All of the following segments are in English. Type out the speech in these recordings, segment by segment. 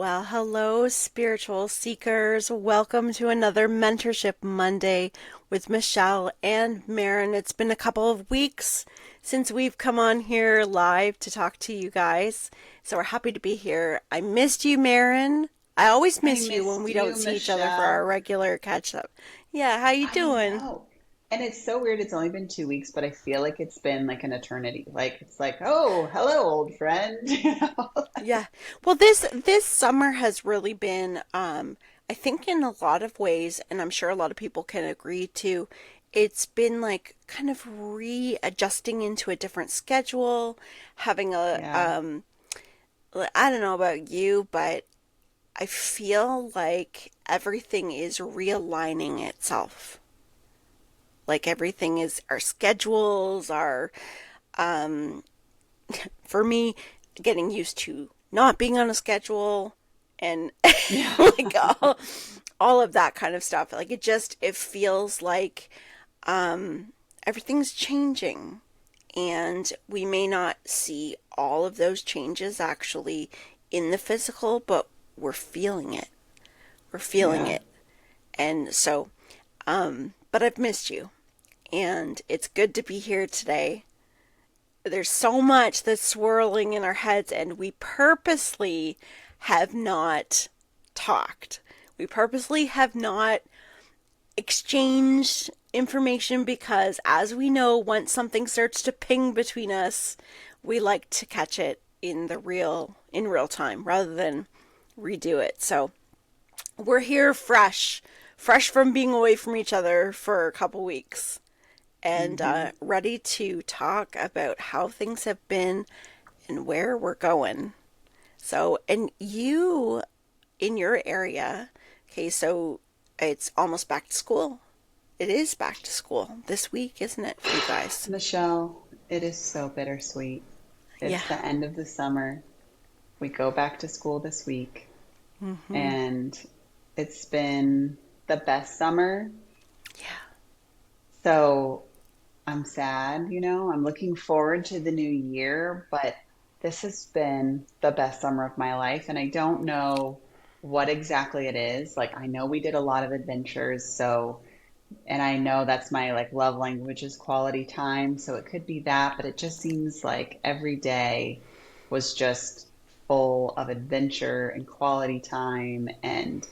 Well, hello, spiritual seekers. Welcome to another Mentorship Monday with Michelle and Maren. It's been a couple of weeks since we've come on here live to talk to you guys, so we're happy to be here. I missed you, Maren. I always I miss you when missed we don't you, see each other for our Michelle. regular catch up. Yeah, how you I doing? know. And it's so weird. It's only been 2 weeks, but I feel like it's been like an eternity. Like it's like, oh, hello, old friend. Yeah. Well, this summer has really been I think in a lot of ways, and I'm sure a lot of people can agree too, it's been like kind of readjusting into a different schedule, having a Yeah, I don't know about you, but I feel like everything is realigning itself. Like everything is our schedules, our um for me, getting used to not being on a schedule and yeah, like all of that kind of stuff. Like it feels like everything's changing, and we may not see all of those changes actually in the physical, but we're feeling it. We're feeling yeah. it. And so, but I've missed you, and it's good to be here today. There's so much that's swirling in our heads, and we purposely have not talked. We purposely have not exchanged information because, as we know, once something starts to ping between us, we like to catch it in real time rather than redo it. So we're here fresh from being away from each other for a couple weeks and hmm ready to talk about how things have been and where we're going. So, and you in your area, okay, so it's almost back to school. It is back to school this week, isn't it, for you guys? Michelle, it is so bittersweet. Yeah. It's the end of the summer. We go back to school this week, Mm-hmm. and it's been the best summer. Yeah. So I'm sad, I'm looking forward to the new year, but this has been the best summer of my life, and I don't know what exactly it is. Like, I know we did a lot of adventures, so, and I know that's my like love language is quality time, so it could be that, but it just seems like every day was just full of adventure and quality time. And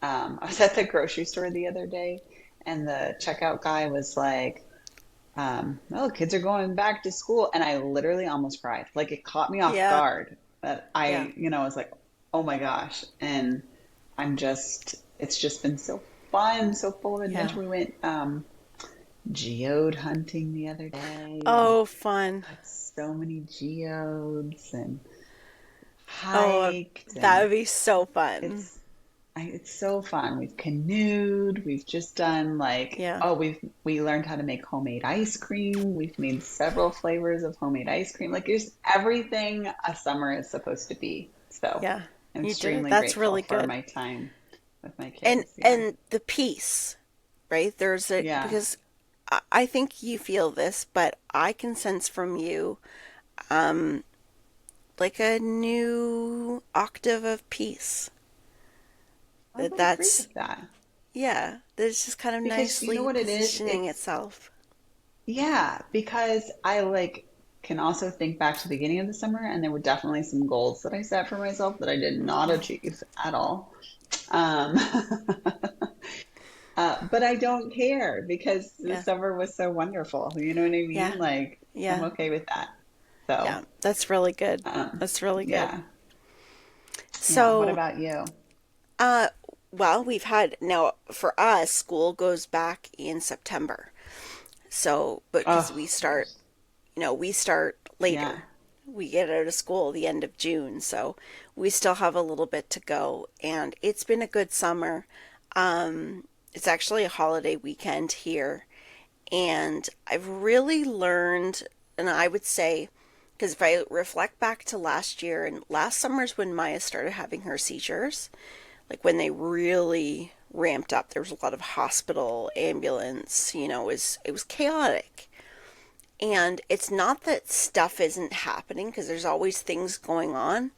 I was at the grocery store the other day, and the checkout guy was like, oh, kids are going back to school. And I literally almost cried. Like it caught me off Yeah. guard that Yeah. was like, oh my gosh. And it's just been so fun, so full of Yeah. adventure. We went geode hunting the other day and Oh, fun. got so many geodes and Oh, hiked, that and would be so fun. it's it's so fun. We've canoed. We've just done like, Yeah. oh, we learned how to make homemade ice cream. We've made several flavors of homemade ice cream. Like there's everything a summer is supposed to be. So Yeah. I'm You did it. extremely That's grateful really for good. my time with my And kids. Yeah. and the peace, right? There's a Yeah. because I think you feel this, but I can sense from you um like a new octave of peace. I That would agree that's with that yeah, that it's just kind of because you know nicely what it is? positioning itself. Yeah, because I like can also think back to the beginning of the summer, and there were definitely some goals that I set for myself that I did not achieve at all. Um, but I don't care because the Yeah. summer was so wonderful. You know what I Yeah. mean? Like, I'm Yeah. okay with that. Yeah. So, That's really good. um, That's really good. yeah, yeah. What So, about you? uh well, we've had now for us school goes back in September. So, but Oh, because we of start, course. we start Yeah. later. We get out of school the end of June, so we still have a little bit to go. And it's been a good summer. It's actually a holiday weekend here, and I've really learned, and I would say, because if I reflect back to last year, and last summer's when Maya started having her seizures, like when they really ramped up, there was a lot of hospital, ambulance, it was chaotic. And it's not that stuff isn't happening because there's always things going on,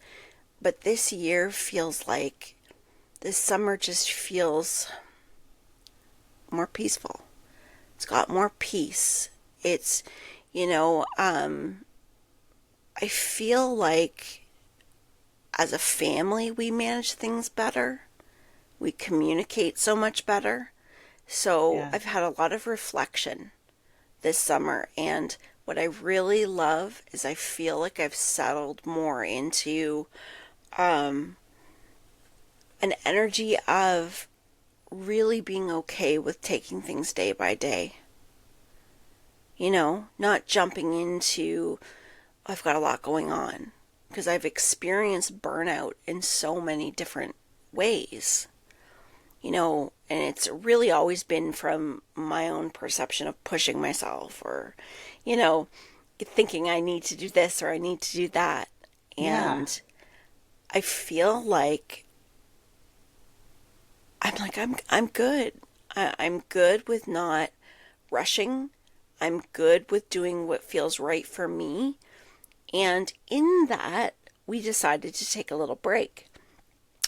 but this year feels like this summer just feels more peaceful. It's got more peace. It's, you know, I feel like as a family we manage things better. We communicate so much better. So Yeah. I've had a lot of reflection this summer, and what I really love is I feel like I've settled more into um, an energy of really being okay with taking things day by day. Not jumping into, I've got a lot going on, because I've experienced burnout in so many different ways. And it's really always been from my own perception of pushing myself, or, you know, thinking I need to do this or I need to do that. Yeah. And I feel like I'm good. I'm good with not rushing. I'm good with doing what feels right for me. And in that, we decided to take a little break,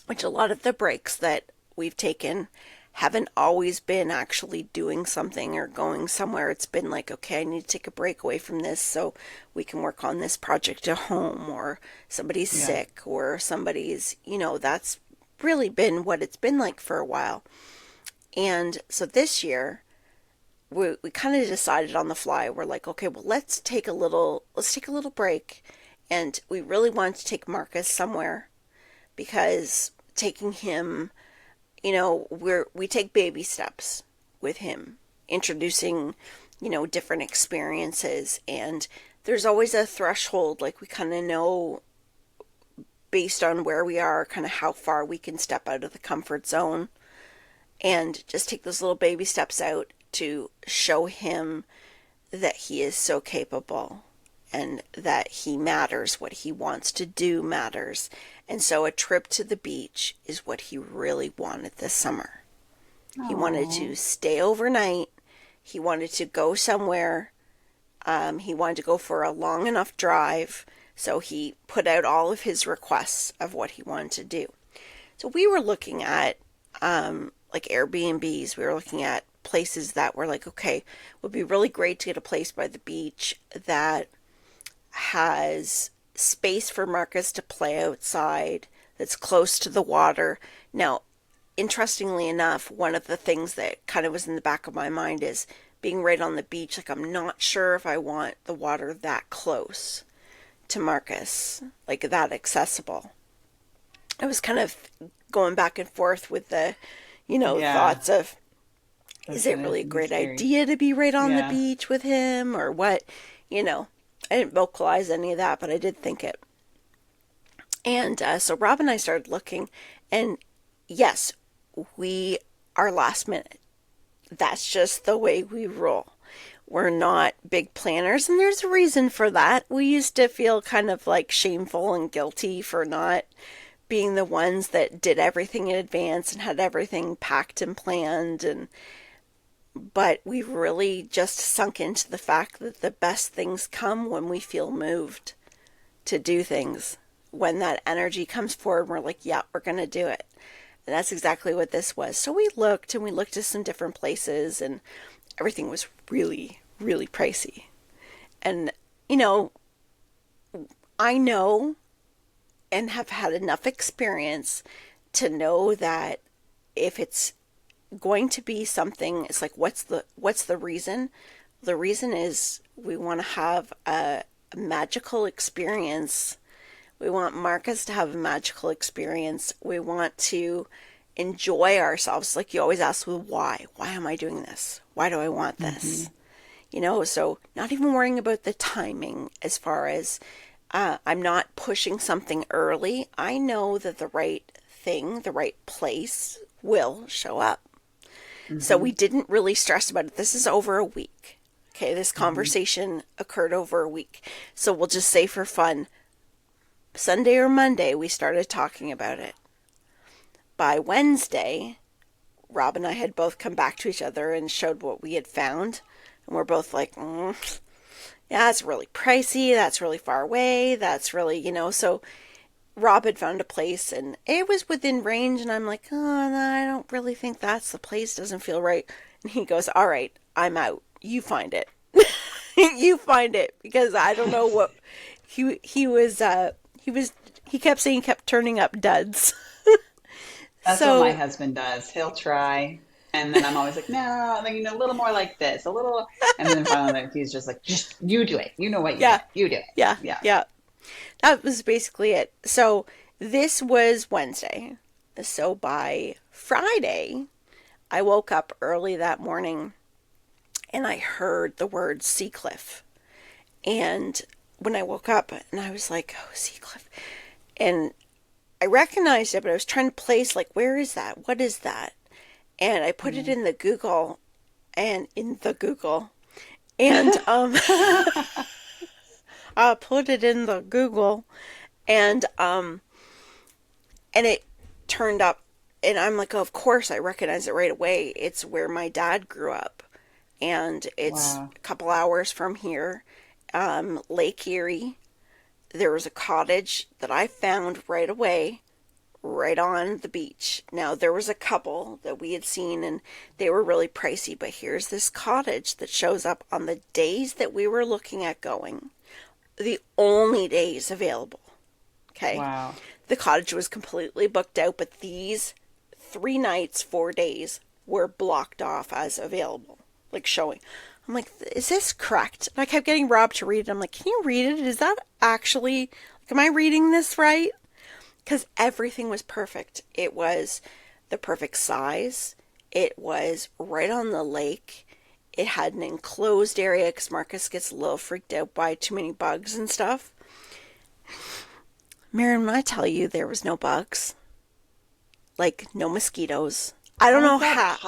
which a lot of the breaks that we've taken haven't always been actually doing something or going somewhere. It's been like, okay, I need to take a break away from this so we can work on this project at home, or somebody's Yeah. sick, or somebody's, that's really been what it's been like for a while. And so this year, we kind of decided on the fly. We're like, okay, well, let's take a little break. And we really wanted to take Marcus somewhere, because taking him, we take baby steps with him, introducing, different experiences. And there's always a threshold, like we kind of know based on where we are, kind of how far we can step out of the comfort zone, and just take those little baby steps out to show him that he is so capable, and that he matters. What he wants to do matters. And so a trip to the beach is what he really wanted this summer. He wanted to Oh. stay overnight. He wanted to go somewhere. He wanted to go for a long enough drive. So he put out all of his requests of what he wanted to do. So we were looking at like Airbnbs. We were looking at places that were like, okay, it would be really great to get a place by the beach that has space for Marcus to play outside, that's close to the water. Now, interestingly enough, one of the things that kind of was in the back of my mind is being right on the beach. Like, I'm not sure if I want the water that close to Marcus, like that accessible. I was kind of going back and forth with the, Yeah. thoughts of, is That's it gonna really a be great scary. idea to be right on the Yeah. beach with him, or what? You know, I didn't vocalize any of that, but I did think it. And so Rob and I started looking, and yes, we are last minute. That's just the way we roll. We're not big planners, and there's a reason for that. We used to feel kind of like shameful and guilty for not being the ones that did everything in advance and had everything packed and planned. And but we really just sunk into the fact that the best things come when we feel moved to do things. When that energy comes forward, we're like, yeah, we're going to do it. And that's exactly what this was. So we looked, and we looked at some different places, and everything was really, really pricey. And, you know, I know and have had enough experience to know that if it's going to be something, it's like, what's the reason? The reason is we want to have a magical experience. We want Marcus to have a magical experience. We want to enjoy ourselves. Like, you always ask, well, why? Why am I doing this? Why do I want Hmm. this? So not even worrying about the timing, as far as I'm not pushing something early. I know that the right thing, the right place will show up. So Hmm. we didn't really stress about it. This is over a week. Okay, this Hmm. conversation occurred over a week. So we'll just say, for fun, Sunday or Monday, we started talking about it. By Wednesday, Rob and I had both come back to each other and showed what we had found. And we're both like, yeah, that's really pricey. That's really far away. That's really. So Rob had found a place and it was within range, and I'm like, oh, no, I don't really think that's the place. Doesn't feel right. And he goes, all right, I'm out. You find it. You find it, because I don't know what he was he kept saying he kept turning up duds. That's what my So husband does. He'll try, and then I'm always like, no, like, a little more like this, a little, and then finally like, he's just like, just you do it. You know what you yeah, did. You do it. yeah, Yeah. yeah. That was basically it. So this was Wednesday. So by Friday, I woke up early that morning and I heard the word Seacliff. And when I woke up, and I was like, oh, Seacliff. And I recognized it, but I was trying to place, like, where is that? What is that? And I put it Mm. in the Google, and and I put it in the Google, and and it turned up, and I'm like, oh, of course I recognize it right away. It's where my dad grew up, and it's Wow. a couple hours from here, Lake Erie. There was a cottage that I found right away, right on the beach. Now, there was a couple that we had seen and they were really pricey, but here's this cottage that shows up on the days that we were looking at going, the only days available. Okay. Wow. The cottage was completely booked out, but these 3 nights, 4 days were blocked off as available, like showing. I'm like, is this correct? And I kept getting Rob to read it. I'm like, can you read it? Is that actually, like, am I reading this right? Because everything was perfect. It was the perfect size. It was right on the lake. It had an enclosed area because Marcus gets a little freaked out by too many bugs and stuff. Maren, when I tell you there was no bugs, like no mosquitoes. I don't How know is that how.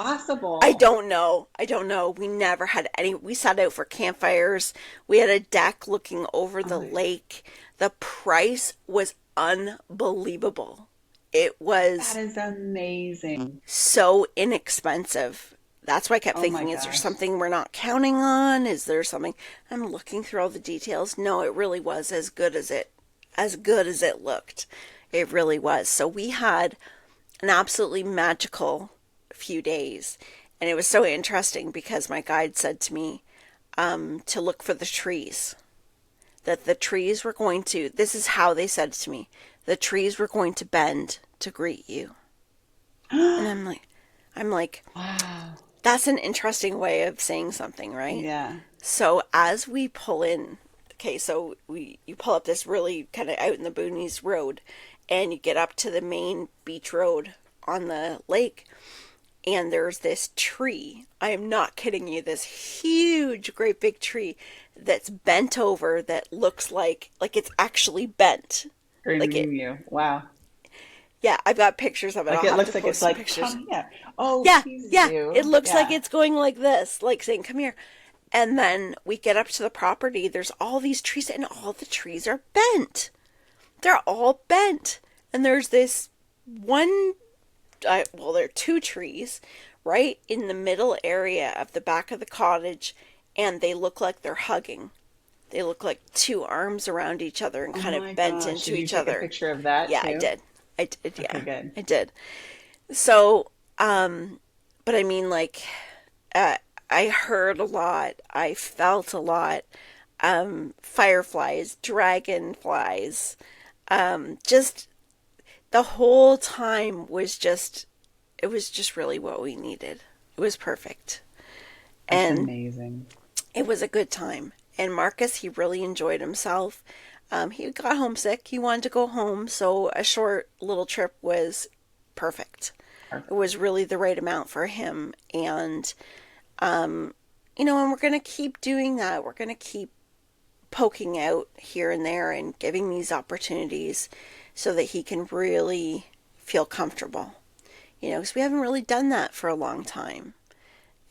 I possible? don't know. I don't know. We never had any. We sat out for campfires. We had a deck looking over Oh the my, lake. The price was unbelievable. It that was is amazing. so inexpensive. That's why I kept Oh my thinking, is there gosh. something we're not counting on? Is there something? I'm looking through all the details. No, it really was as good as it looked. It really was. So we had an absolutely magical few days. And it was so interesting because my guide said to me to look for the trees. That the trees were going to, this is how they said it to me, the trees were going to bend to greet you. And I'm like, Wow. that's an interesting way of saying something, right? Yeah. So as we pull in, okay, so you pull up this really kind of out in the boonies road, and you get up to the main beach road on the lake, and there's this tree. I am not kidding you. This huge, great big tree that's bent over that looks like it's actually bent. Like it. Screaming you. Wow. Yeah, I've got pictures of it. Like I'll it have looks to like it's post some like, pictures. come here. Oh, Yeah, teases yeah. It you. looks like Yeah. it's going like this, like saying, "Come here." And then we get up to the property. There's all these trees, and all the trees are bent. They're all bent. And there's this one, well, there are two trees right in the middle area of the back of the cottage, and they look like they're hugging. They look like two arms around each other and Oh kind my of bent gosh. into Did you each take a other. picture of that Yeah, I too? did. I did, Okay, yeah. good. I did. So, but I mean, like, uh, I heard a lot. I felt a lot. Fireflies, dragonflies. Just the whole time it was just really what we needed. It was perfect. That's And amazing. it was a good time. And Marcus, he really enjoyed himself. He got homesick. He wanted to go home, so a short little trip was perfect. It Perfect. was really the right amount for him. And, and we're going to keep doing that. We're going to keep poking out here and there and giving these opportunities so that he can really feel comfortable. Because we haven't really done that for a long time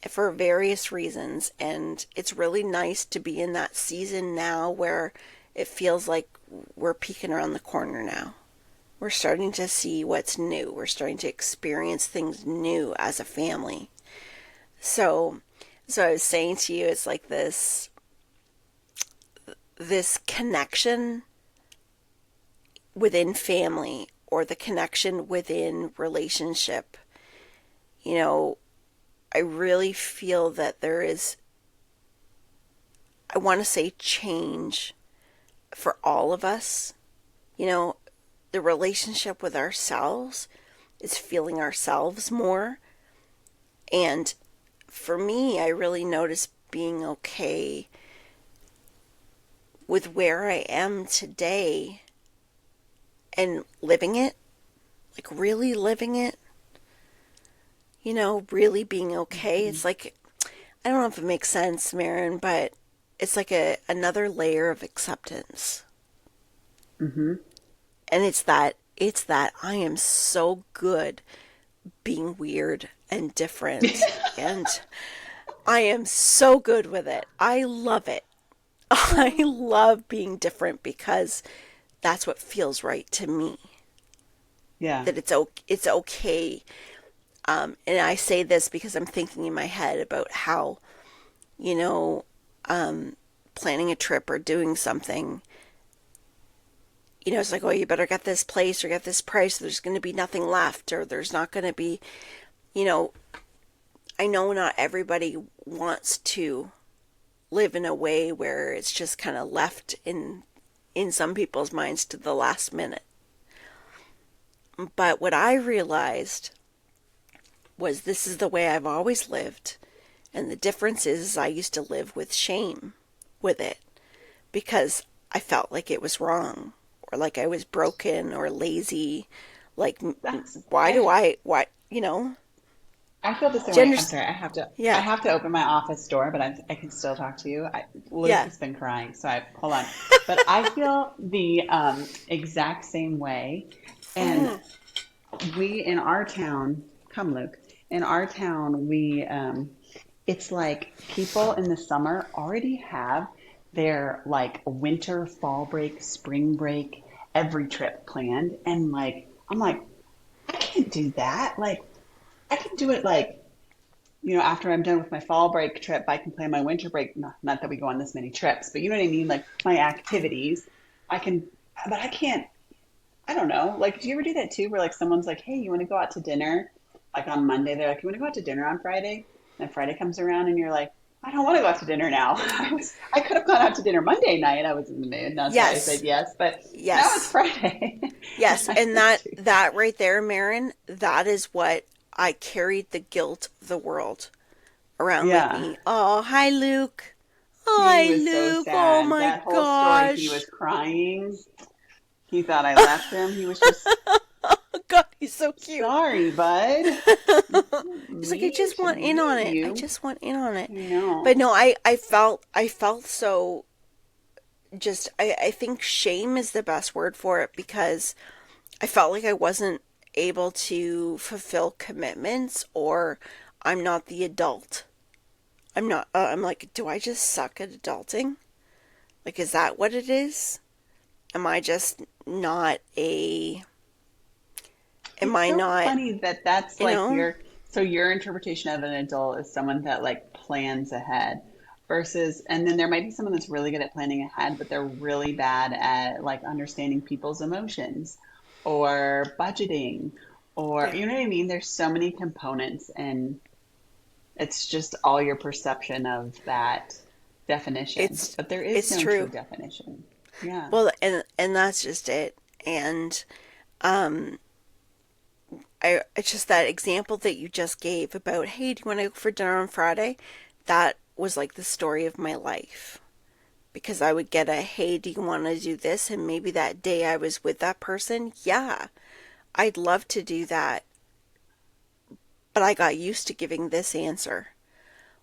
for various reasons. And it's really nice to be in that season now where it feels like we're peeking around the corner now. We're starting to see what's new. We're starting to experience things new as a family. So, so I was saying to you, it's like this connection within family or the connection within relationship, you know, I really feel that there is, I want to say, change for all of us. You know, the relationship with ourselves is feeling ourselves more. And for me, I really notice being okay with where I am today and living it, like really living it, you know, really being okay. Mhm. It's like, I don't know if it makes sense, Maren, but it's like another layer of acceptance. Mhm. And it's that I am so good being weird and different, and I am so good with it. I love it. I love being different because that's what feels right to me. Yeah. That it's okay. And I say this because I'm thinking in my head about how, you know, planning a trip or doing something, you know, it's like, oh, you better get this place or get this price. There's going to be nothing left, or there's not going to be, you know, I know not everybody wants to live in a way where it's just kind of left in some people's minds to the last minute. But what I realized was this is the way I've always lived. And the difference is I used to live with shame with it because I felt like it was wrong or like I was broken or lazy. Like, That's why do why, I feel the same do you way. I'm understand? sorry. I Yeah, have to open my office door, but I can still talk to you. Luke yeah. has been crying, so I hold on. But I feel the exact same way. And Mm, we in our town, come Luke, in our town, it's like people in the summer already have their like winter, fall break, spring break, every trip planned. And like, I'm like, I can't do that. Like, I can do it like, after I'm done with my fall break trip, I can plan my winter break. Not that we go on this many trips, but you know what I mean? Like my activities, I can, but I can't, I don't know. Like, do you ever do that too? Where like someone's like, hey, you want to go out to dinner? Like on Monday, they're like, you want to go out to dinner on Friday? And Friday comes around and you're like, I don't want to go out to dinner now. I could have gone out to dinner Monday night. I was in the mood. And that's why I said yes, yes. But now it's yes, Friday. And yes. I And can't that do that right there, Marin, that is what I carried the guilt of the world around with Yeah. me. Oh, hi, Luke. He Hi, was so Luke. Oh sad. my That whole story, he was gosh. crying. He thought I left him. He was just God, he's so cute. sorry, bud. You didn't He's like, I mean just to want in on leave it. I you. just want in on it. I But know. no, I felt so just I think shame is the best word for it because I felt like I wasn't able to fulfill commitments or I'm not the adult. I'm not I'm like, do I just suck at adulting? Like, is that what it is? Am I just not a am It's I so not, funny that that's you like know? so your interpretation of an adult is someone that like plans ahead versus, and then there might be someone that's really good at planning ahead, but they're really bad at like understanding people's emotions or budgeting or, Yeah. you know what I mean? There's so many components and it's just all your perception of that definition, It's but there is it's no true true. definition. Yeah. Well, and that's just it. And um it's just that example that you just gave about, hey, do you want to go for dinner on Friday? That was like the story of my life. Because I would get a, hey, do you want to do this? And maybe that day I was with that person. Yeah, I'd love to do that. But I got used to giving this answer.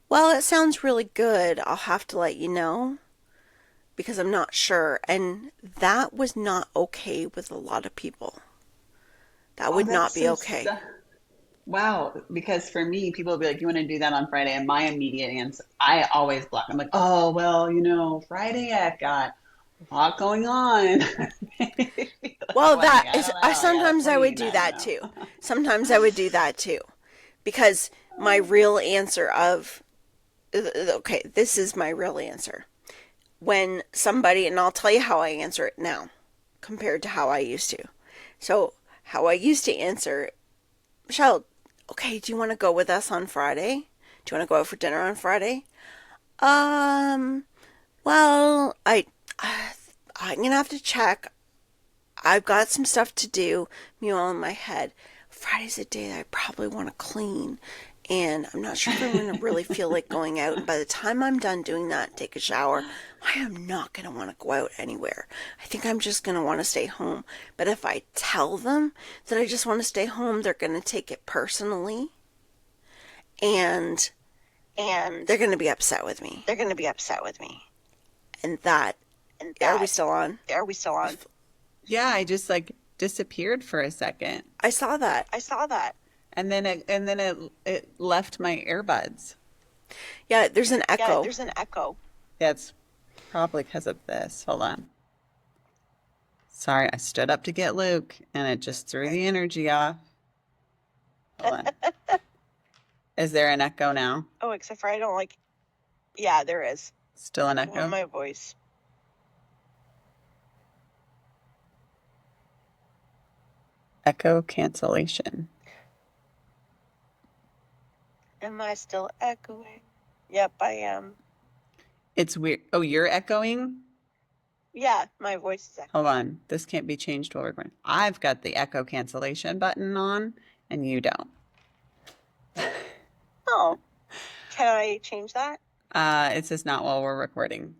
Well, it sounds really good. I'll have to let you know because I'm not sure. And that was not okay with a lot of people. That Oh, would not that's be so okay. wow, because for me, people will be like, "You want to do that on Friday?" And my immediate answer, I always block. I'm like, "Oh, well, Friday I've got a lot going on." Like, Well, what? I'm that like, I is, don't I know. I got to sometimes I would clean. do I don't that know. too. Sometimes I would do that too. Because my real answer of, okay, this is my real answer. When somebody, and I'll tell you how I answer it now, compared to how I used to. So, how I used to answer, Michelle, okay, do you want to go with us on Friday? Do you want to go out for dinner on Friday? Um, well, I'm gonna have to check. I've got some stuff to do, meanwhile in my head. Friday's a day that I probably want to clean, and I'm not sure if I'm going to really feel like going out. And by the time I'm done doing that, take a shower, I am not going to want to go out anywhere. I think I'm just going to want to stay home. But if I tell them that I just want to stay home, they're going to take it personally, and and they're going to be upset with me. they're going to be upset with me. And that, And are we that, still on? are we still on? Yeah, I just like disappeared for a second. I saw that. I saw that. And then it left my earbuds. Yeah, there's an Yeah, echo. there's an echo. That's probably because of this. Hold on. Sorry, I stood up to get Luke and it just threw the energy off. Hold on. Is there an echo now? Oh, except for I don't like. Yeah, there is. Still an I want echo? my voice. Echo cancellation. Am I still echoing? Yep, I am. It's weird. Oh, you're echoing? Yeah, my voice is echoing. Hold on. This can't be changed while we're going. I've got the echo cancellation button on and you don't. Oh, can I change that? It says not while we're recording.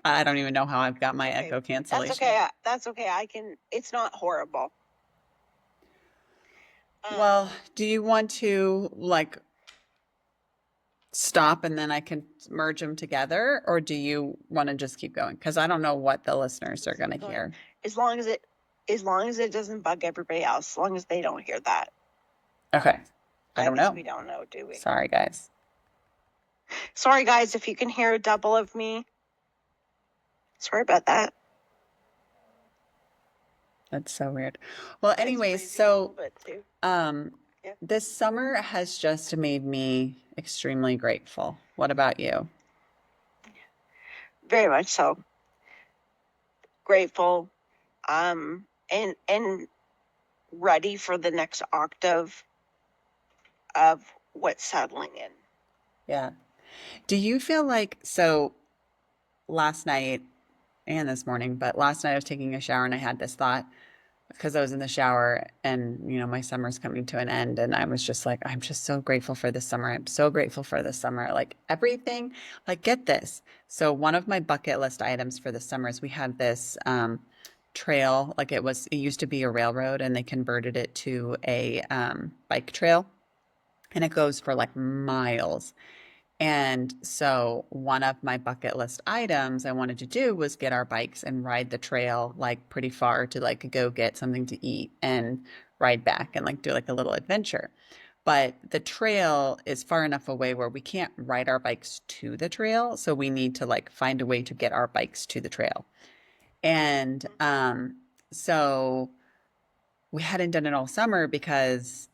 I don't even know how I've got my Okay, echo cancellation. that's okay. That's okay. I can. It's not horrible. Well, do you want to like stop and then I can merge them together, or do you want to just keep going? Because I don't know what the listeners are going to going. hear. As long as it doesn't bug everybody else, as long as they don't hear that. Okay. I don't guess know. we don't know, do we? Sorry, guys. Sorry, guys, if you can hear a double of me. Sorry about that. That's so weird. Well, That's anyways, crazy a little so bit too. Yeah. this summer has just made me extremely grateful. What about you? Very much so. Grateful. And ready for the next octave of what's settling in. Yeah. Do you feel like, so last night and this morning, but last night I was taking a shower and I had this thought because I was in the shower and, you know, my summer's coming to an end. And I was just like, I'm just so grateful for this summer. I'm so grateful for this summer. Like everything, like get this. So one of my bucket list items for the summer is we had this trail, like it used to be a railroad and they converted it to a bike trail and it goes for like miles. And so one of my bucket list items I wanted to do was get our bikes and ride the trail like pretty far to like go get something to eat and ride back and like do like a little adventure. But the trail is far enough away where we can't ride our bikes to the trail. So we need to like find a way to get our bikes to the trail. And so we hadn't done it all summer because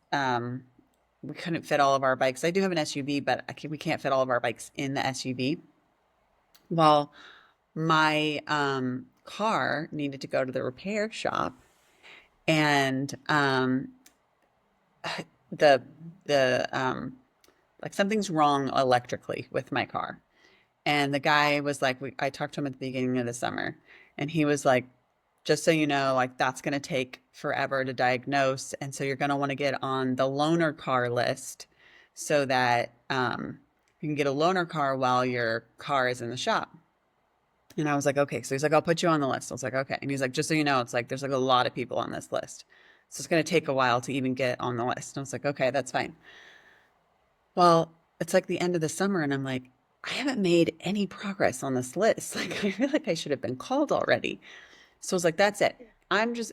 we couldn't fit all of our bikes. I do have an SUV, but we can't fit all of our bikes in the SUV. Well, my car needed to go to the repair shop, and the like something's wrong electrically with my car. And the guy was like, I talked to him at the beginning of the summer, and he was like, just so you know, like that's going to take forever to diagnose. And so you're going to want to get on the loaner car list so that you can get a loaner car while your car is in the shop. And I was like, okay. So he's like, I'll put you on the list. I was like, okay. And he's like, just so you know, it's like there's like a lot of people on this list. So it's going to take a while to even get on the list. And I was like, okay, that's fine. Well, it's like the end of the summer, and I'm like, I haven't made any progress on this list. Like, I feel like I should have been called already. So I was like, that's it.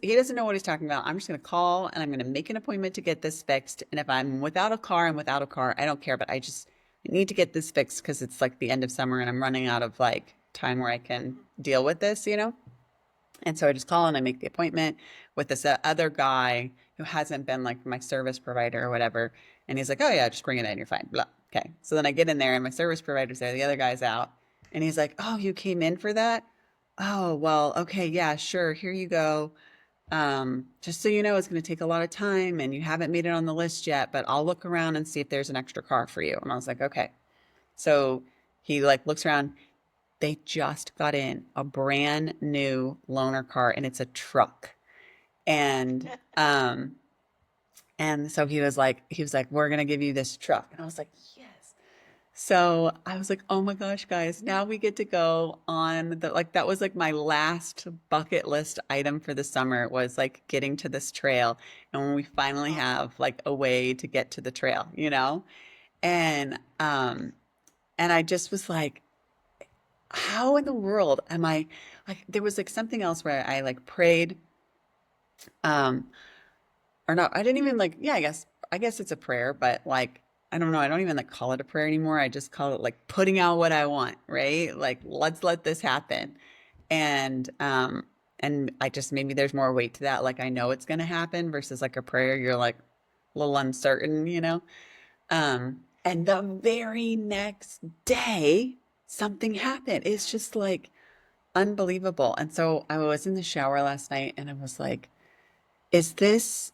He doesn't know what he's talking about. I'm just going to call and I'm going to make an appointment to get this fixed. And if I'm without a car, I'm without a car. I don't care, but I need to get this fixed because it's like the end of summer and I'm running out of like time where I can deal with this, you know? And so I just call and I make the appointment with this other guy who hasn't been like my service provider or whatever. And he's like, oh yeah, just bring it in. You're fine. Blah. Okay. So then I get in there and my service provider's there. The other guy's out. And he's like, oh, you came in for that? oh, well, okay, yeah, sure. Here you go. Just so you know, it's going to take a lot of time and you haven't made it on the list yet, but I'll look around and see if there's an extra car for you. And I was like, okay. So he like looks around. They just got in a brand new loaner car and it's a truck. And so he was like, we're gonna give you this truck. And I was like, yes. So I was like, oh my gosh, guys, now we get to go on the like that was like my last bucket list item for the summer was like getting to this trail. And when we finally Oh, have like a way to get to the trail, you know? And and I just was like, how in the world am I like there was like something else where I like prayed um or not I didn't even like yeah I guess it's a prayer but like I don't know I don't even like call it a prayer anymore I just call it like putting out what I want right like let's let this happen and I just maybe there's more weight to that like I know it's going to happen versus like a prayer you're like a little uncertain you know and the very next day something happened it's just like unbelievable. And so I was in the shower last night and I was like, is this,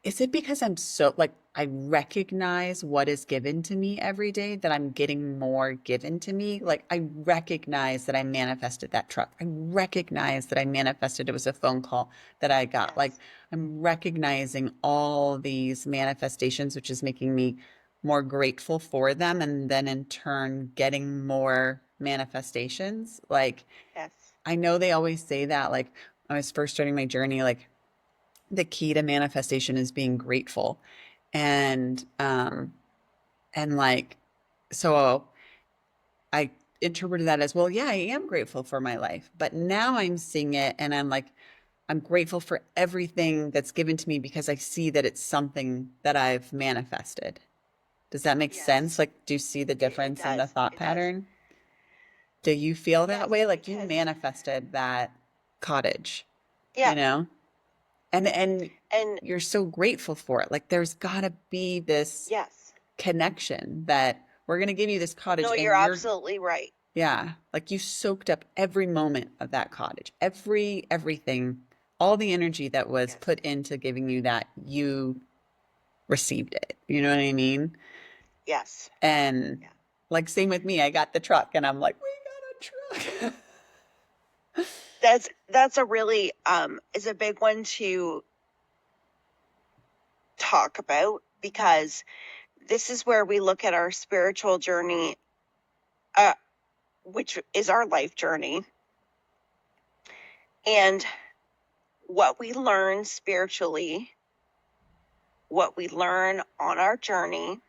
is it because I'm so, like, I recognize what is given to me every day that I'm getting more given to me? Like, I recognize that I manifested that truck. I recognize that I manifested it was a phone call that I got. Like, yes, I'm recognizing all these manifestations, which is making me more grateful for them. And then in turn, getting more manifestations. Like, yes. I know they always say that, like, when I was first starting my journey, like, the key to manifestation is being grateful. And, like, so I interpreted that as, well, yeah, I am grateful for my life. But now I'm seeing it and I'm like, I'm grateful for everything that's given to me because I see that it's something that I've manifested. Does that make sense? Yes, Like, do you see the it difference in the does. thought It does. pattern? Do you feel that Yes, way? Like you because manifested that cottage, you yeah, know? And and you're so grateful for it. Like there's got to be this yes. connection that we're going to give you this cottage No, you're and you're absolutely right. yeah, like you soaked up every moment of that cottage. Everything, all the energy that was Yes. put into giving you that, you received it. You know what I mean? Yes. And Yeah. like same with me, I got the truck and I'm like, we got a truck. That's a really is a big one to talk about because this is where we look at our spiritual journey, uh, which is our life journey, and what we learn spiritually, what we learn on our journey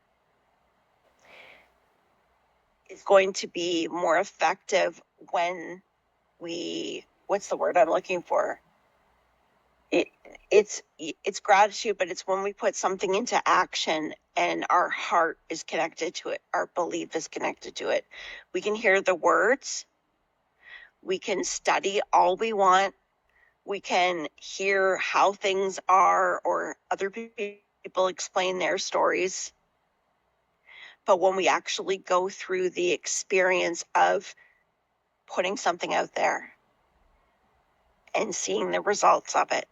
is going to be more effective when we, what's the word I'm looking for? It, it's gratitude, but it's when we put something into action and our heart is connected to it, our belief is connected to it. We can hear the words, we can study all we want, we can hear how things are or other people explain their stories. But when we actually go through the experience of putting something out there and seeing the results of it,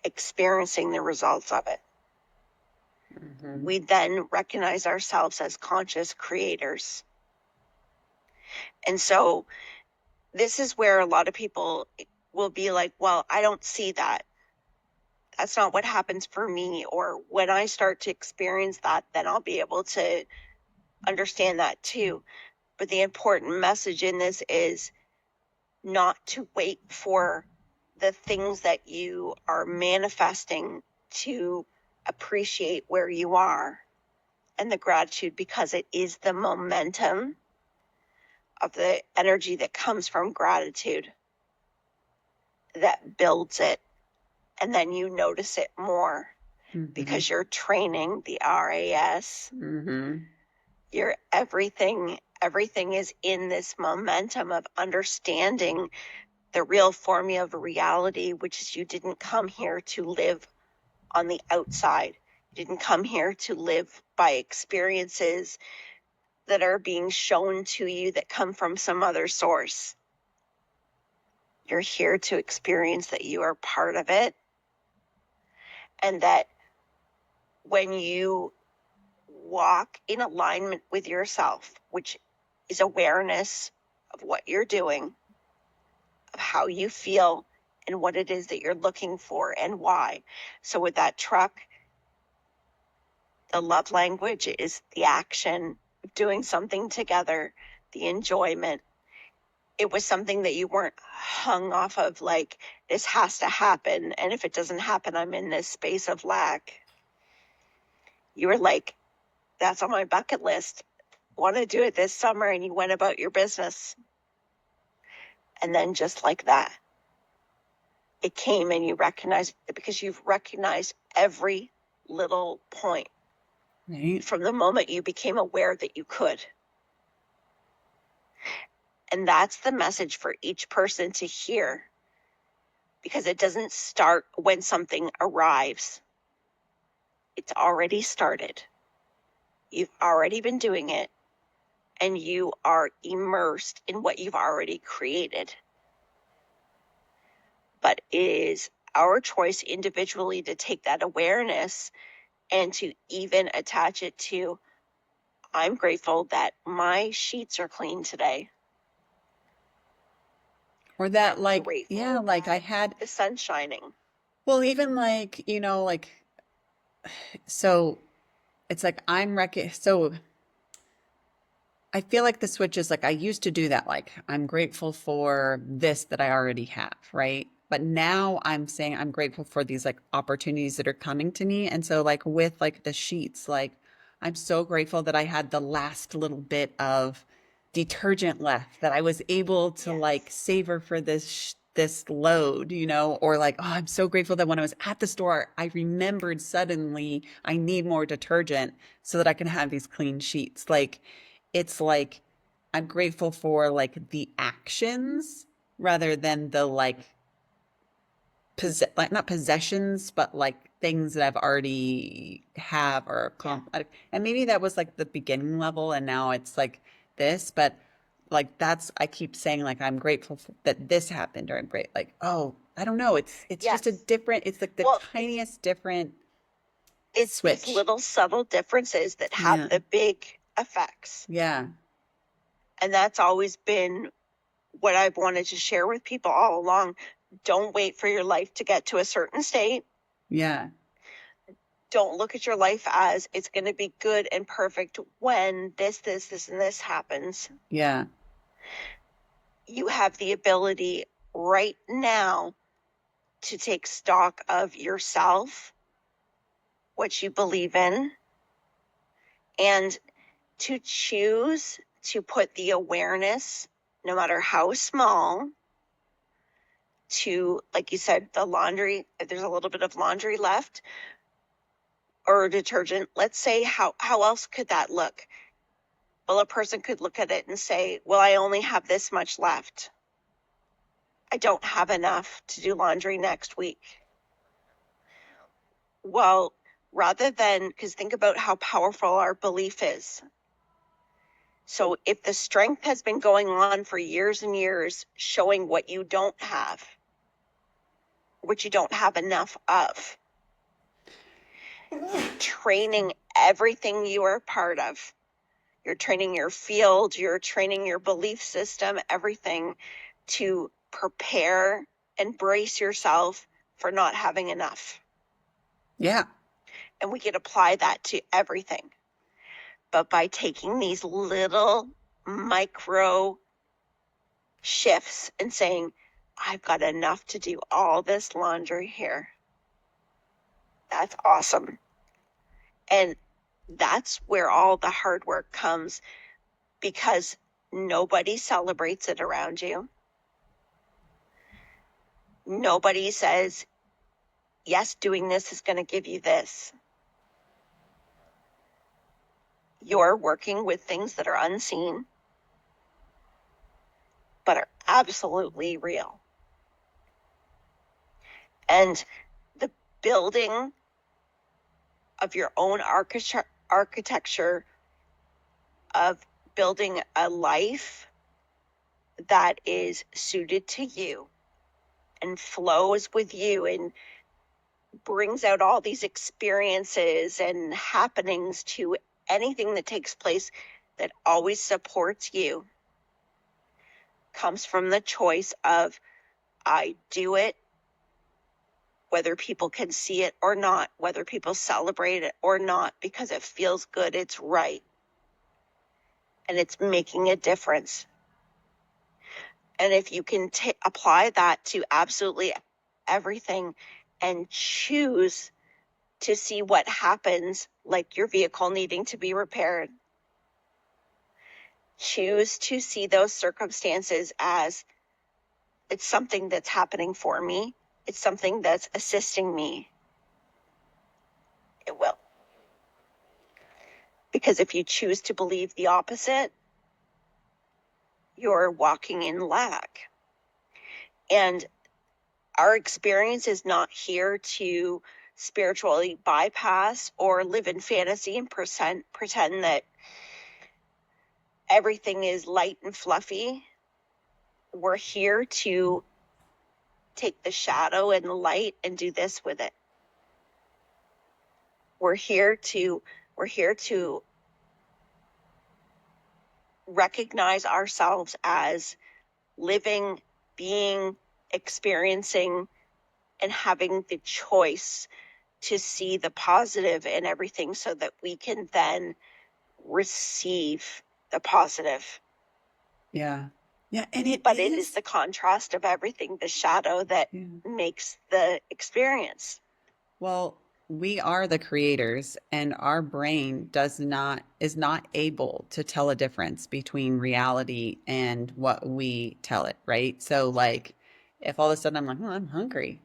experiencing the results of it, Hmm. we then recognize ourselves as conscious creators. And so this is where a lot of people will be like, well, I don't see that. That's not what happens for me. Or when I start to experience that, then I'll be able to understand that too. But the important message in this is not to wait for the things that you are manifesting to appreciate where you are and the gratitude, because it is the momentum of the energy that comes from gratitude that builds it. And then you notice it more Hmm. because you're training the RAS. Hmm. You're everything is in this momentum of understanding the real formula of reality, which is you didn't come here to live on the outside. You didn't come here to live by experiences that are being shown to you that come from some other source. You're here to experience that you are part of it, and that when you walk in alignment with yourself, which is awareness of what you're doing, of how you feel, and what it is that you're looking for and why. So with that truck, the love language is the action of doing something together, the enjoyment. It was something that you weren't hung off of, like, this has to happen, and if it doesn't happen, I'm in this space of lack. You were like, that's on my bucket list. Want to do it this summer, and you went about your business. And then just like that, it came, and you recognized it, because you've recognized every little point Right. from the moment you became aware that you could. And that's the message for each person to hear, because it doesn't start when something arrives. It's already started. You've already been doing it, and you are immersed in what you've already created. But it is our choice individually to take that awareness and to even attach it to, I'm grateful that my sheets are clean today. Or that, I'm like, grateful yeah, like I that had, the sun's shining. well, even like, like, so it's like so I feel like the switch is like I used to do that. Like, I'm grateful for this that I already have, right? But now I'm saying I'm grateful for these like opportunities that are coming to me. And so, like, with like the sheets, like, I'm so grateful that I had the last little bit of detergent left that I was able to like Yes. savor for this load, or like, oh, I'm so grateful that when I was at the store, I remembered suddenly I need more detergent so that I can have these clean sheets. Like, it's like I'm grateful for like the actions rather than the like like not possessions, but like things that I've already have or Yeah. and maybe that was like the beginning level, and now it's like this, but like that's I keep saying like I'm grateful that this happened, or I'm great, like, oh, I don't know, it's just a Yes. different, it's like the Well, tiniest different it's these switch. little subtle differences that have Yeah. the big effects. Yeah. And that's always been what I've wanted to share with people all along. Don't wait for your life to get to a certain state. Yeah. Don't look at your life as it's going to be good and perfect when this, and this happens. Yeah. You have the ability right now to take stock of yourself, what you believe in, and to choose to put the awareness, no matter how small, to, like you said, the laundry. If there's a little bit of laundry left or detergent, let's say, how else could that look? Well, a person could look at it and say, well, I only have this much left. I don't have enough to do laundry next week. Well, rather than, because think about how powerful our belief is. So if the strength has been going on for years and years, showing what you don't have, what you don't have enough of, training everything you are part of. You're training your field, you're training your belief system, everything to prepare and brace yourself for not having enough. Yeah. And we could apply that to everything. But by taking these little micro shifts and saying, I've got enough to do all this laundry here. That's awesome. And that's where all the hard work comes, because nobody celebrates it around you. Nobody says, yes, doing this is going to give you this. You're working with things that are unseen, but are absolutely real. And the building of your own architecture, of building a life that is suited to you, and flows with you and brings out all these experiences and happenings to anything that takes place that always supports you comes from the choice of I do it whether people can see it or not, whether people celebrate it or not, because it feels good, it's right, and it's making a difference. And if you can apply that to absolutely everything and choose to see what happens, like your vehicle needing to be repaired, choose to see those circumstances as it's something that's happening for me, it's something that's assisting me, it will. Because if you choose to believe the opposite, you're walking in lack. And our experience is not here to spiritually bypass or live in fantasy and pretend that everything is light and fluffy. We're here to take the shadow and the light and do this with it. We're here to recognize ourselves as living, being, experiencing, and having the choice to see the positive in everything so that we can then receive the positive. Yeah. Yeah. And But it is the contrast of everything, the shadow, that makes the experience. Well, we are the creators, and our brain is not able to tell a difference between reality and what we tell it, right? So like if all of a sudden I'm like, oh, I'm hungry,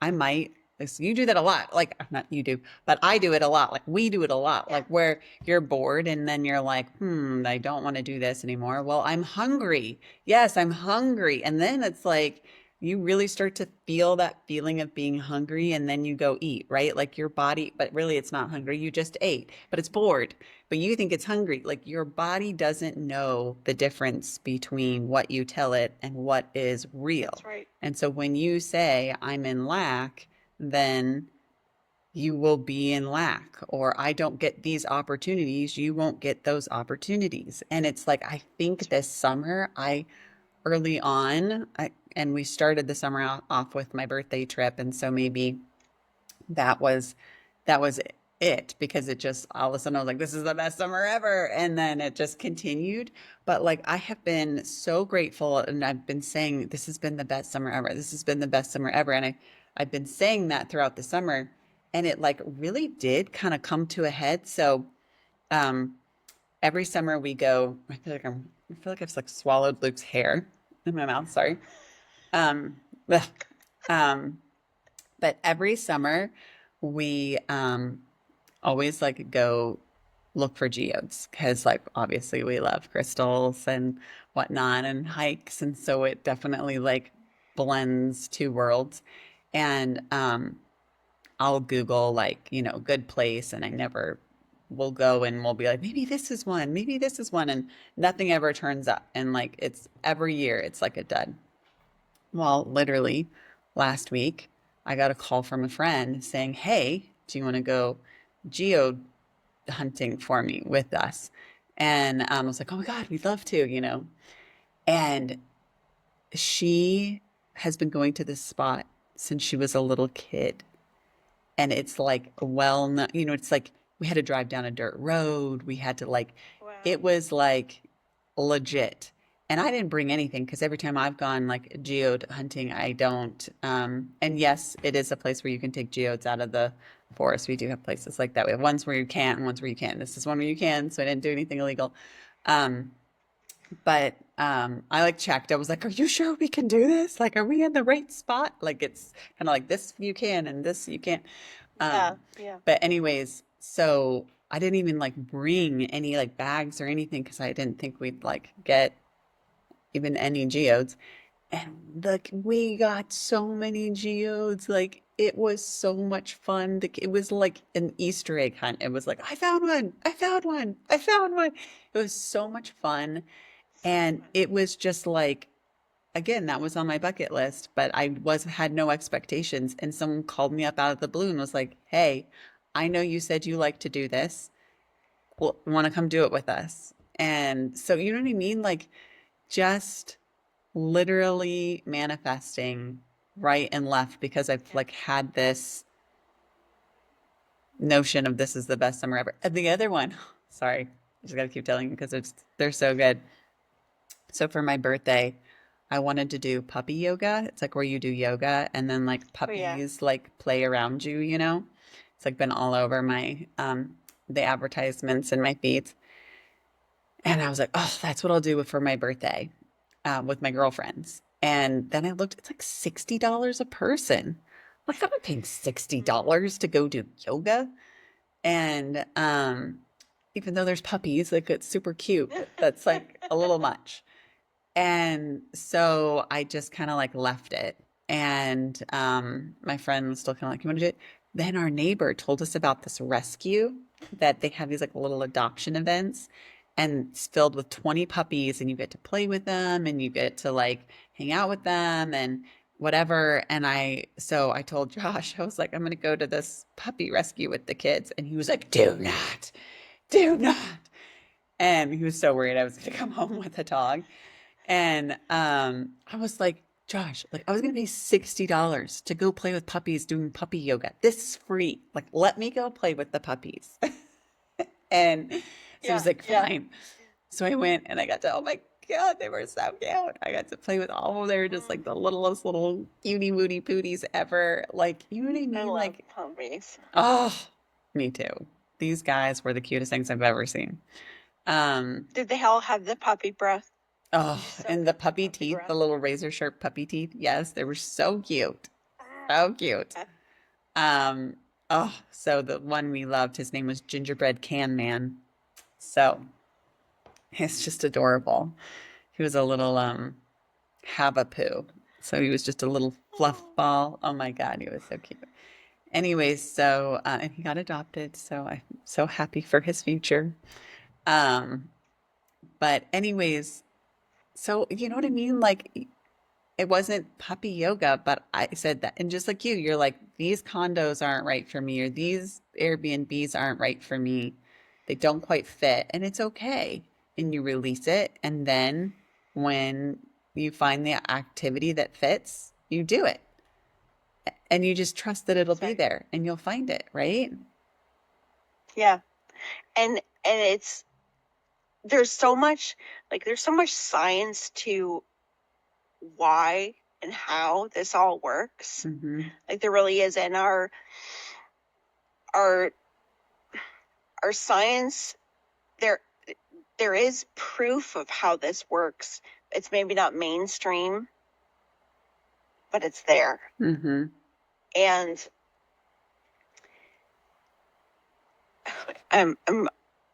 I might you do that a lot. Like not you do, but I do it a lot. Like we do it a lot. Yeah. Like where you're bored and then you're like, I don't want to do this anymore. Well, I'm hungry. Yes, I'm hungry. And then it's like you really start to feel that feeling of being hungry and then you go eat, right? Like your body, but really it's not hungry. You just ate, but it's bored, but you think it's hungry. Like your body doesn't know the difference between what you tell it and what is real. That's right. And so when you say, I'm in lack, then you will be in lack, or I don't get these opportunities, you won't get those opportunities. And it's like, I think this summer, early on, and we started the summer off with my birthday trip. And so maybe that was, that was it, because it just all of a sudden I was like, this is the best summer ever. And then it just continued. But like, I have been so grateful, and I've been saying, this has been the best summer ever. This has been the best summer ever. And I've been saying that throughout the summer, and it like really did kind of come to a head. So, um, every summer we go, I feel like I've like swallowed Luke's hair in my mouth. Sorry. Um, ugh. um, but every summer we always like go look for geodes, because like obviously we love crystals and whatnot and hikes, and so it definitely like blends two worlds. And I'll Google like, good place, and I never will go, and we'll be like, maybe this is one, maybe this is one, and nothing ever turns up. And like it's every year it's like a dud. Well, literally last week, I got a call from a friend saying, hey, do you want to go geode hunting for me with us? And I was like, oh my God, we'd love to. And she has been going to this spot since she was a little kid. And it's like, well, no, it's like we had to drive down a dirt road. We had to like, Wow. it was like legit. And I didn't bring anything, because every time I've gone like geode hunting, I don't. And yes, it is a place where you can take geodes out of the forest. We do have places like that. We have ones where you can't and ones where you can. This is one where you can, so I didn't do anything illegal. But I like checked. I was like, are you sure we can do this? Like, are we in the right spot? Like, it's kind of like this you can and this you can't. Yeah. But anyways, so I didn't even like bring any like bags or anything, because I didn't think we'd like get even any geodes. And like we got so many geodes. Like it was so much fun. It was like an Easter egg hunt. It was like, I found one, I found one, I found one. It was so much fun. And it was just like again, that was on my bucket list, but I had no expectations. And someone called me up out of the blue and was like, "Hey, I know you said you like to do this. Well, want to come do it with us?" And so, you know what I mean? Like just literally manifesting right and left because I've like had this notion of this is the best summer ever. And the other one, sorry, I just got to keep telling you because they're so good. So for my birthday, I wanted to do puppy yoga. It's like where you do yoga and then like Oh yeah. puppies like play around you, you know? It's like been all over my the advertisements and my feeds. And I was like, oh, that's what I'll do for my birthday with my girlfriends. And then I looked, it's like $60 a person. Like, I'm not paying $60 to go do yoga. And even though there's puppies, like it's super cute, but that's like a little much. And so I just kind of like left it. And my friend was still kind of like, you want to do it? Then our neighbor told us about this rescue that they have these like little adoption events and it's filled with 20 puppies and you get to play with them and you get to like hang out with them and whatever. And so I told Josh, I was like, I'm going to go to this puppy rescue with the kids. And he was like, do not. And he was so worried I was going to come home with a dog. And I was like, Josh, like I was gonna pay $60 to go play with puppies doing puppy yoga. This is free. Like, let me go play with the puppies. And so he was Yeah, like, yeah. fine. So I went and I got to, oh my God, they were so cute. I got to play with all of their just like the littlest little cutie wooty pooties ever. Like, you know what I I mean? love Like, puppies. oh, me too. These guys were the cutest things I've ever seen. Um, Did they all have the puppy breath? Oh, You're so and the good with puppy puppy teeth, breath. the little razor sharp puppy teeth. Yes, they were so cute. So cute. Yeah. Um, oh, so the one we loved, his name was Gingerbread Can Man. So he's just adorable. He was a little Havapoo. So he was just a little fluff ball. Oh my God, he was so cute. Anyways, so and he got adopted, so I'm so happy for his future. Um, but anyways, so you know what I mean? Like it wasn't puppy yoga, but I said that. And just like you're like, these condos aren't right for me, or these Airbnbs aren't right for me. They don't quite fit, and it's okay. And you release it. And then when you find the activity that fits, you do it. And you just trust that it'll That's be right. there and you'll find it, right? Yeah. And it's there's so much science to why and how this all works. Mm-hmm. Like there really is, and our our science there there is proof of how this works. It's maybe not mainstream, but it's there. Mm-hmm. And I'm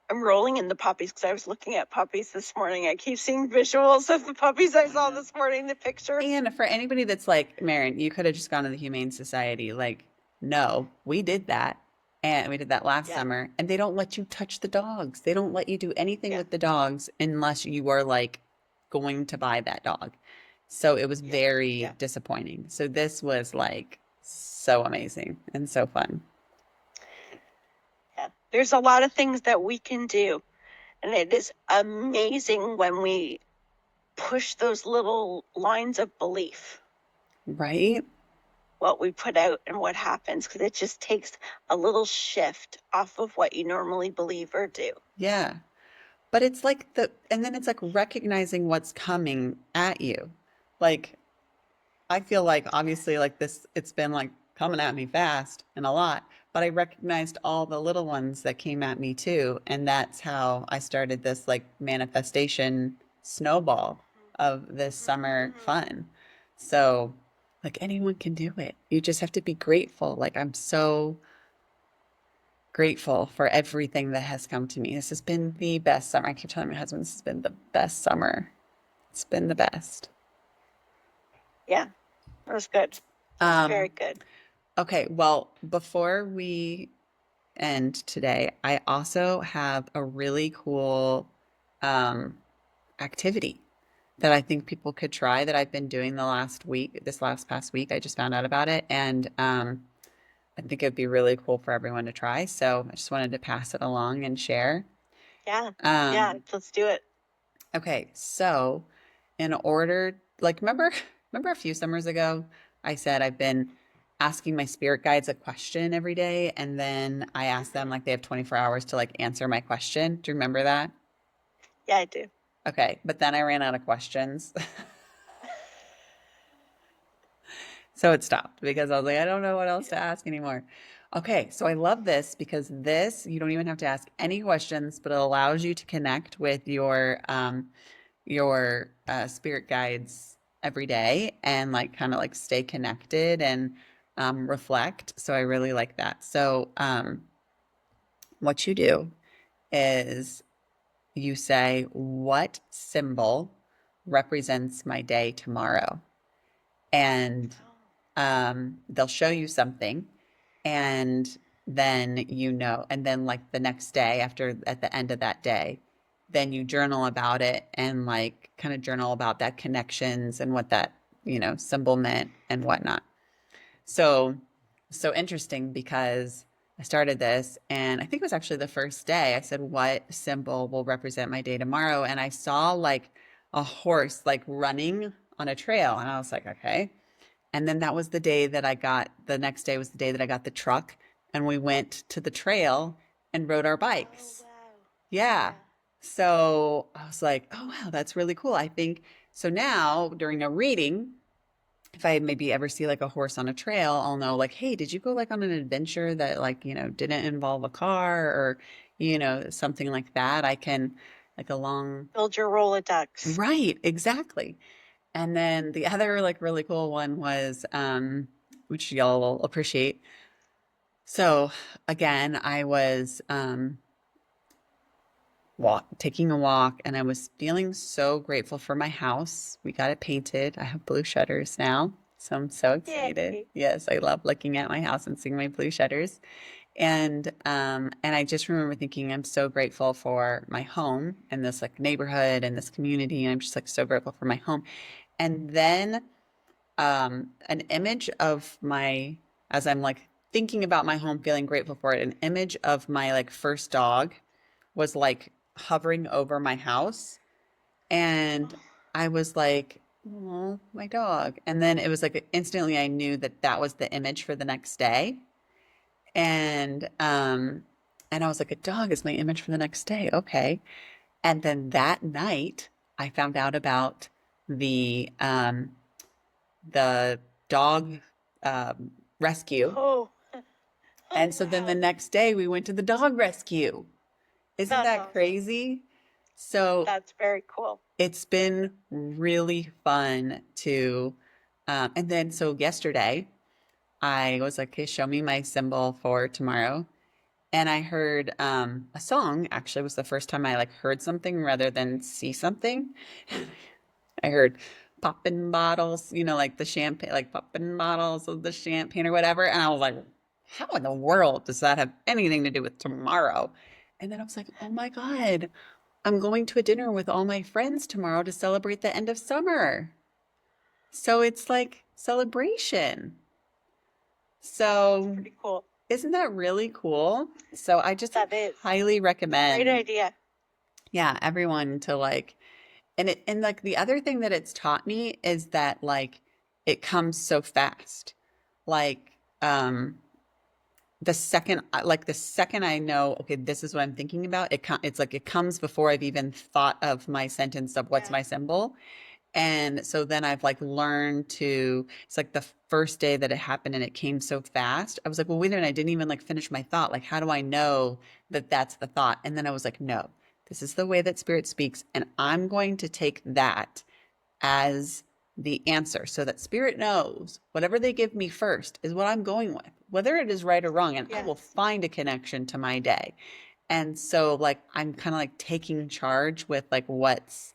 I'm rolling in the puppies because I was looking at puppies this morning. I keep seeing visuals of the puppies I saw this morning, the pictures. And for anybody that's like, Maren, you could have just gone to the Humane Society. Like, no, we did that. And we did that last Yeah, summer. And they don't let you touch the dogs. They don't let you do anything yeah, with the dogs unless you are like going to buy that dog. So it was yeah, very yeah, disappointing. So this was like so amazing and so fun. yeah. There's a lot of things that we can do. And it is amazing when we push those little lines of belief, Right? what we put out and what happens, because it just takes a little shift off of what you normally believe or do. Yeah. But it's like and then it's like recognizing what's coming at you. Like, I feel like obviously like this, it's been like coming at me fast and a lot, but I recognized all the little ones that came at me too. And that's how I started this like manifestation snowball of this summer fun. So like anyone can do it. You just have to be grateful. Like I'm so grateful for everything that has come to me. This has been the best summer. I keep telling my husband this has been the best summer. It's been the best. Yeah, that was good. That was Um, very good. Okay, well, before we end today, I also have a really cool um, activity. that I think people could try that I've been doing the last week, this last past week. I just found out about it, and I think it'd be really cool for everyone to try. So I just wanted to pass it along and share. Yeah. Yeah. Um, Let's do it. okay, so in order, like, remember a few summers ago, I said I've been asking my spirit guides a question every day, and then I ask them like they have 24 hours to like answer my question. Do you remember that? Yeah, I do. Okay, but then I ran out of questions. So it stopped because I was like, I don't know what else to ask anymore. Okay, so I love this because this, you don't even have to ask any questions, but it allows you to connect with your spirit guides every day and like kind of like stay connected and reflect. So I really like that. So what you do is you say, what symbol represents my day tomorrow? And they'll show you something, and then and then like the next day, after at the end of that day, then you journal about it and like kind of journal about that connections and what that, symbol meant and whatnot. So, so interesting because I started this and I think it was actually the first day I said, what symbol will represent my day tomorrow? And I saw like a horse like running on a trail. And I was like, okay. And then that was the next day was the day that I got the truck and we went to the trail and rode our Oh, bikes. wow. Yeah. Yeah. So I was like, oh, wow, that's really cool. I think so now during a reading, if I maybe ever see like a horse on a trail, I'll know like, hey, did you go like on an adventure that like, didn't involve a car or, something like that? I can like a long, Build your Rolodex. right, exactly. And then the other like really cool one was, which y'all will appreciate. So again, I was taking a walk and I was feeling so grateful for my house. We got it painted. I have blue shutters now. So I'm so excited. Yay. Yes, I love looking at my house and seeing my blue shutters. And I just remember thinking I'm so grateful for my home and this like neighborhood and this community. And I'm just like so grateful for my home. And then an image of as I'm like thinking about my home, feeling grateful for it, an image of my like first dog was like hovering over my house. And I was like, oh, my dog. And then it was like instantly I knew that that was the image for the next day. And, um, and I was like, a dog is my image for the next day. Okay. And then that night, I found out about the, um, the dog rescue. Oh, oh, And so then the wow. next day we went to the dog rescue. Isn't That's that awesome. crazy? So That's very cool. it's been really fun and then so yesterday I was like, okay, show me my symbol for tomorrow. And I heard a song. Actually, it was the first time I like heard something rather than see something. I heard poppin' bottles, like the champagne, like poppin' bottles of the champagne or whatever. And I was like, how in the world does that have anything to do with tomorrow? And then I was like, oh my God, I'm going to a dinner with all my friends tomorrow to celebrate the end of summer. So it's like celebration. That's So pretty cool. isn't that really cool? So I just like That is. highly Great recommend, idea. yeah, everyone to like, and like the other thing that it's taught me is that like it comes so fast. Like the second I know, okay, this is what I'm thinking about, it's like it comes before I've even thought of my sentence of what's Yeah. my symbol. And so then I've like learned it's like the first day that it happened and it came so fast. I was like, well, wait a minute, I didn't even like finish my thought. Like, how do I know that that's the thought? And then I was like, no, this is the way that spirit speaks. And I'm going to take that as the answer so that spirit knows whatever they give me first is what I'm going with, whether it is right or wrong. And I will Yes. find a connection to my day. And so like, I'm kind of like taking charge with like what's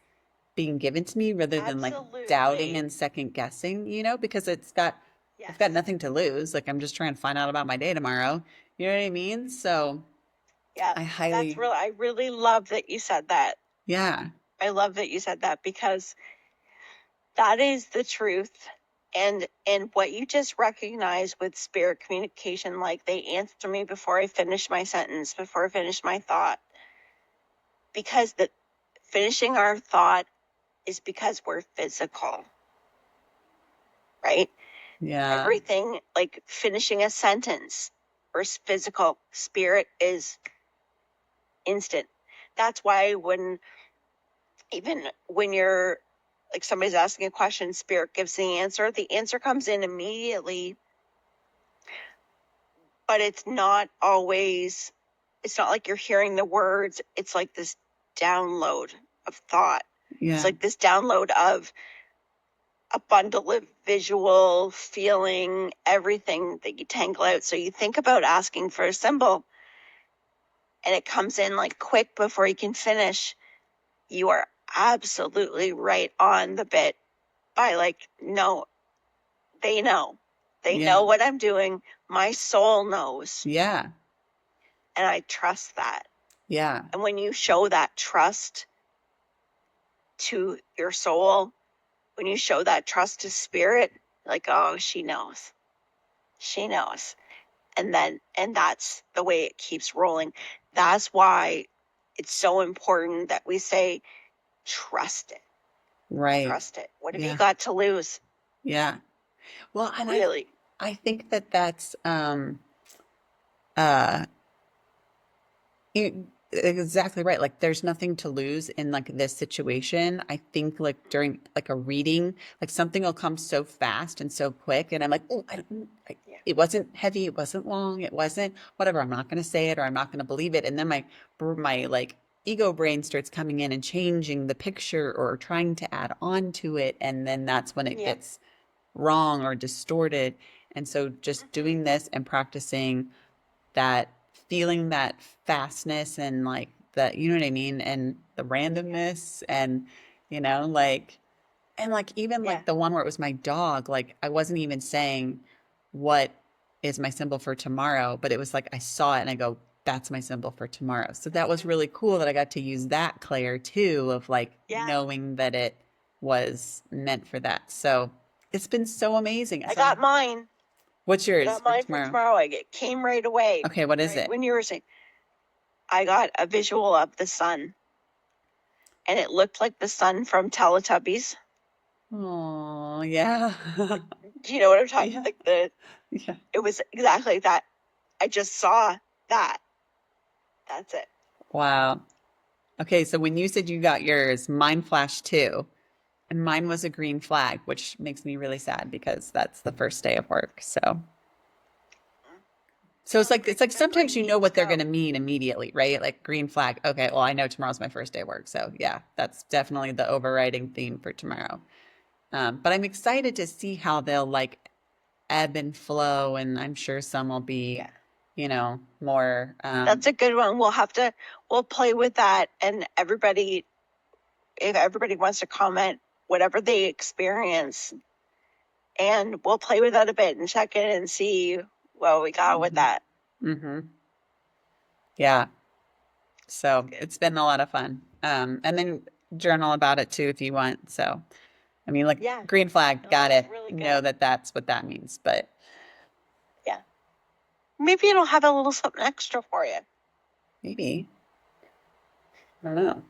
being given to me rather than like doubting Absolutely. and second guessing, because I've got Yes. nothing to lose. Like I'm just trying to find out about my day tomorrow. You know what I mean? So Yeah. I That's highly, real. I really love that you said that. yeah, I love that you said that because That is the truth. And what you just recognized with spirit communication, like they answer me before I finish my sentence, before I finish my thought, because the finishing our thought is because we're physical, right? Yeah. Everything like finishing a sentence or physical, spirit is instant. That's why even when you're like somebody's asking a question, spirit gives the answer comes in immediately, but it's not like you're hearing the words. It's like this download of thought. It's Yeah. like this download of a bundle of visual, feeling, everything that you tangle out. So you think about asking for a symbol and it comes in like quick before you can finish. You are absolutely right on the bit by like, no, they know. They Yeah. know what I'm doing. My soul knows. Yeah. And I trust that. Yeah. And when you show that trust to your soul, when you show that trust to spirit, like, oh, she knows. She knows. And that's the way it keeps rolling. That's why it's so important that we say, trust it. Right. Trust it. What have you Yeah. got to lose? Yeah. Well, and Really? I think that that's uh exactly right. Like there's nothing to lose in like this situation. I think like during like a reading, like something will come so fast and so quick and I'm like, oh, Yeah. it wasn't heavy, it wasn't long, it wasn't whatever. I'm not going to say it or I'm not going to believe it. And then my like ego brain starts coming in and changing the picture or trying to add on to it and then that's when it Yeah. gets wrong or distorted. And so just doing this and practicing that feeling that fastness and like the you know what I mean and the randomness and like and like even Yeah. like the one where it was my dog like I wasn't even saying what is my symbol for tomorrow but it was like I saw it and I go that's my symbol for tomorrow. So that was really cool that I got to use that Claire too of like Yeah. knowing that it was meant for that. So it's been so amazing. I So got mine. what's I yours got for mine for tomorrow? tomorrow. It came right away. Okay, what is Right it? when you were saying, I got a visual of the sun, and it looked like the sun from Teletubbies. Oh, yeah. Do you know what I'm talking? Yeah. Like Yeah. it was exactly like that. I just saw that. That's it. Wow. Okay, so when you said you got yours, mine flashed too. And mine was a green flag, which makes me really sad because that's the first day of work. So Well, it's like the sometimes green you know means what they're going go. to mean immediately, right? Like green flag. Okay, well, I know tomorrow's my first day of work. So yeah, that's definitely the overriding theme for tomorrow. But I'm excited to see how they'll like ebb and flow, and I'm sure some will be, Yeah, more that's a good one. We'll play with that, and everybody, if everybody wants to comment whatever they experience, and we'll play with that a bit and check in and see what we got with hmm that. hmm Yeah. That's So good. it's been a lot of fun. And then journal about it too if you want. So, I mean, like Yeah, green flag, no, got that's it. really Know good. that that's what that means. But Yeah, maybe it'll have a little something extra for you. maybe, I don't know.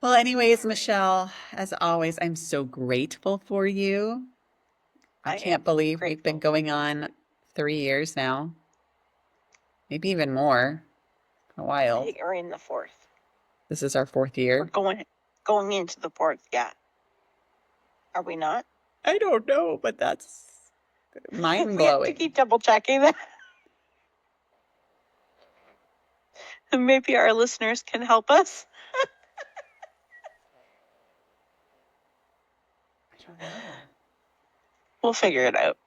Well, anyways, All right, Michelle, as always, I'm so grateful for you. I I can't am believe we've been grateful. going on 3 years now, maybe even more, a I while. think we're in the fourth. This is our fourth We're year. going into the fourth. Yeah, are we not? I don't know, but that's mind We have to blowing. keep double checking that. Maybe our listeners can help us. I don't know. We'll figure it out.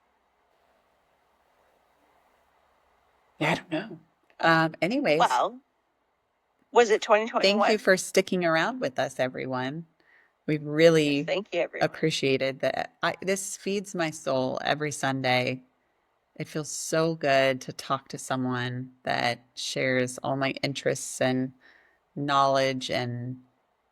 Yeah, I don't know. Anyways, Well, was it thank you 2021? for sticking around with us, everyone. We've Yes, really thank you, everyone. appreciated that. This feeds my soul every Sunday. It feels so good to talk to someone that shares all my interests and knowledge, and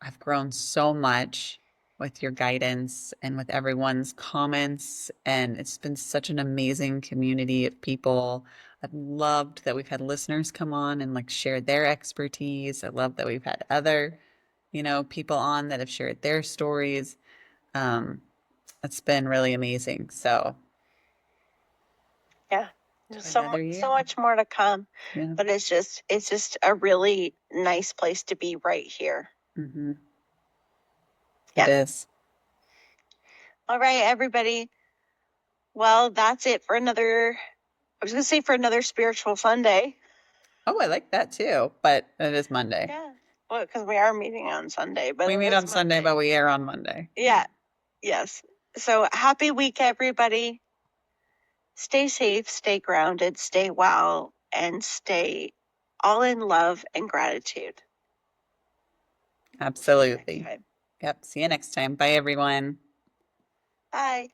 I've grown so much. with your guidance and with everyone's comments. And it's been such an amazing community of people. I've loved that we've had listeners come on and like share their expertise. I love that we've had other, people on that have shared their stories. Um, it's been really amazing. So Yeah. to There's another so year. much more to come. Yeah. But it's just a really nice place to be right here. Hmm. It Yeah. is. All right, everybody. Well, that's it for another, I was going to say for another spiritual Sunday. Oh, I like that too, but it is Monday. Yeah. Well, because we are meeting on Sunday, but We it meet is on Sunday, Monday. but we air on Monday. Yeah. Yes. So happy week, everybody. Stay safe, stay grounded, stay well, and stay all in love and gratitude. See you next Absolutely. time. Yep. See you next time. Bye, everyone. Bye.